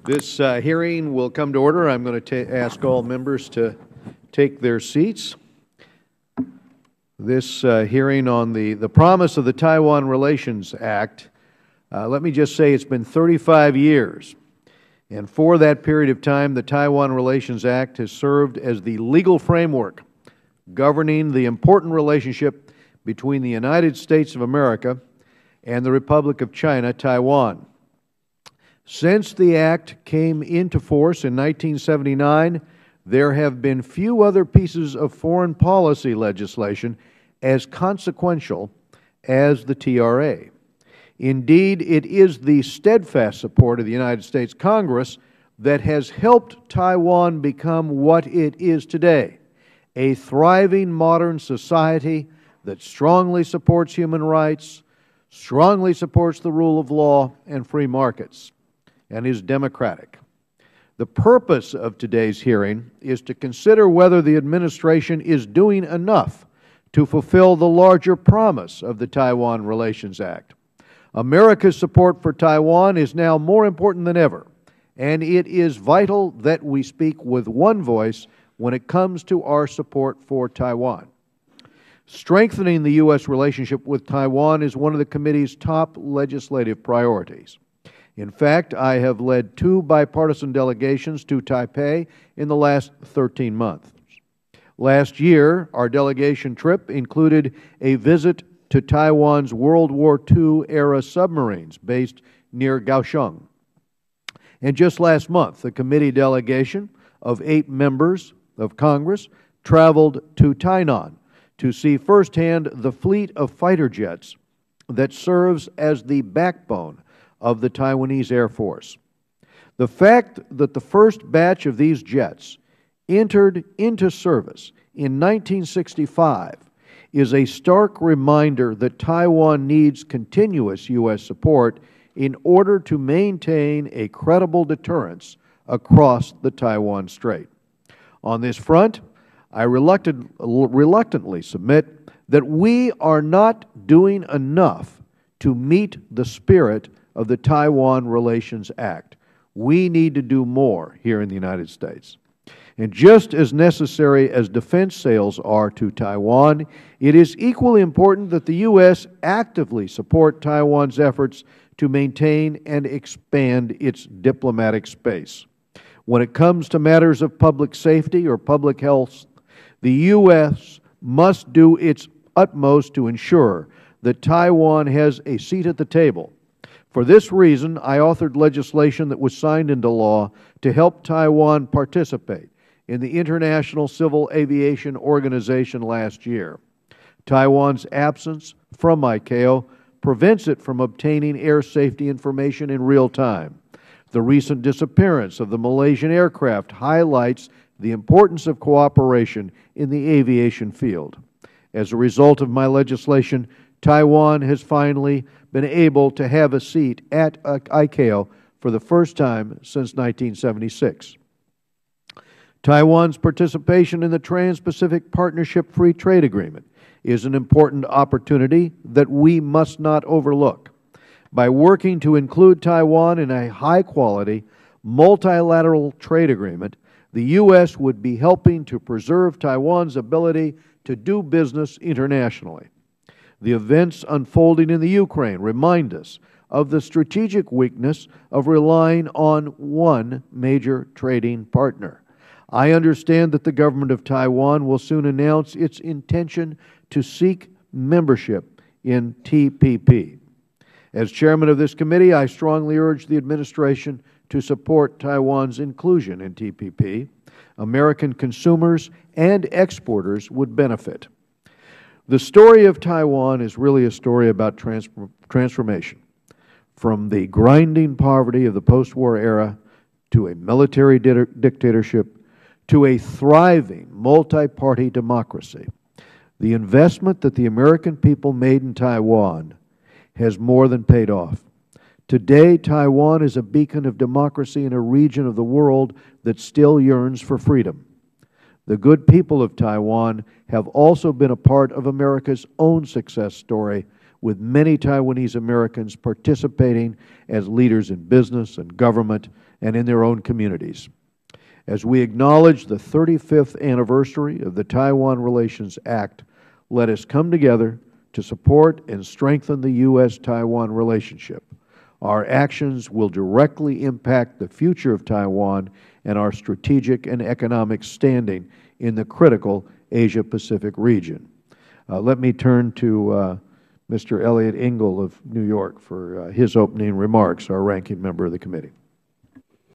This hearing will come to order. I'm going to ask all members to take their seats. This hearing on the promise of the Taiwan Relations Act, let me just say it's been 35 years. And for that period of time, the Taiwan Relations Act has served as the legal framework governing the important relationship between the United States of America and the Republic of China, Taiwan. Since the Act came into force in 1979, there have been few other pieces of foreign policy legislation as consequential as the TRA. Indeed, it is the steadfast support of the United States Congress that has helped Taiwan become what it is today, a thriving modern society that strongly supports human rights, strongly supports the rule of law and free markets, and is democratic. The purpose of today's hearing is to consider whether the administration is doing enough to fulfill the larger promise of the Taiwan Relations Act. America's support for Taiwan is now more important than ever, and it is vital that we speak with one voice when it comes to our support for Taiwan. Strengthening the U.S. relationship with Taiwan is one of the committee's top legislative priorities. In fact, I have led 2 bipartisan delegations to Taipei in the last 13 months. Last year, our delegation trip included a visit to Taiwan's World War II-era submarines based near Kaohsiung. And just last month, the committee delegation of 8 members of Congress traveled to Tainan to see firsthand the fleet of fighter jets that serves as the backbone of the Taiwanese Air Force. The fact that the first batch of these jets entered into service in 1965 is a stark reminder that Taiwan needs continuous U.S. support in order to maintain a credible deterrence across the Taiwan Strait. On this front, I reluctantly submit that we are not doing enough to meet the spirit of the Taiwan Relations Act. We need to do more here in the United States. And just as necessary as defense sales are to Taiwan, it is equally important that the U.S. actively support Taiwan's efforts to maintain and expand its diplomatic space. When it comes to matters of public safety or public health, the U.S. must do its utmost to ensure that Taiwan has a seat at the table. For this reason, I authored legislation that was signed into law to help Taiwan participate in the International Civil Aviation Organization last year. Taiwan's absence from ICAO prevents it from obtaining air safety information in real time. The recent disappearance of the Malaysian aircraft highlights the importance of cooperation in the aviation field. As a result of my legislation, Taiwan has finally been able to have a seat at ICAO for the first time since 1976. Taiwan's participation in the Trans-Pacific Partnership Free Trade Agreement is an important opportunity that we must not overlook. By working to include Taiwan in a high-quality, multilateral trade agreement, the U.S. would be helping to preserve Taiwan's ability to do business internationally. The events unfolding in the Ukraine remind us of the strategic weakness of relying on one major trading partner. I understand that the government of Taiwan will soon announce its intention to seek membership in TPP. As Chairman of this committee, I strongly urge the administration to support Taiwan's inclusion in TPP. American consumers and exporters would benefit. The story of Taiwan is really a story about transformation, from the grinding poverty of the post-war era to a military dictatorship to a thriving multi-party democracy. The investment that the American people made in Taiwan has more than paid off. Today, Taiwan is a beacon of democracy in a region of the world that still yearns for freedom. The good people of Taiwan have also been a part of America's own success story with many Taiwanese Americans participating as leaders in business and government and in their own communities. As we acknowledge the 35th anniversary of the Taiwan Relations Act, let us come together to support and strengthen the U.S.-Taiwan relationship. Our actions will directly impact the future of Taiwan and our strategic and economic standing in the critical Asia-Pacific region. Let me turn to Mr. Elliott Engel of New York for his opening remarks, our ranking member of the committee.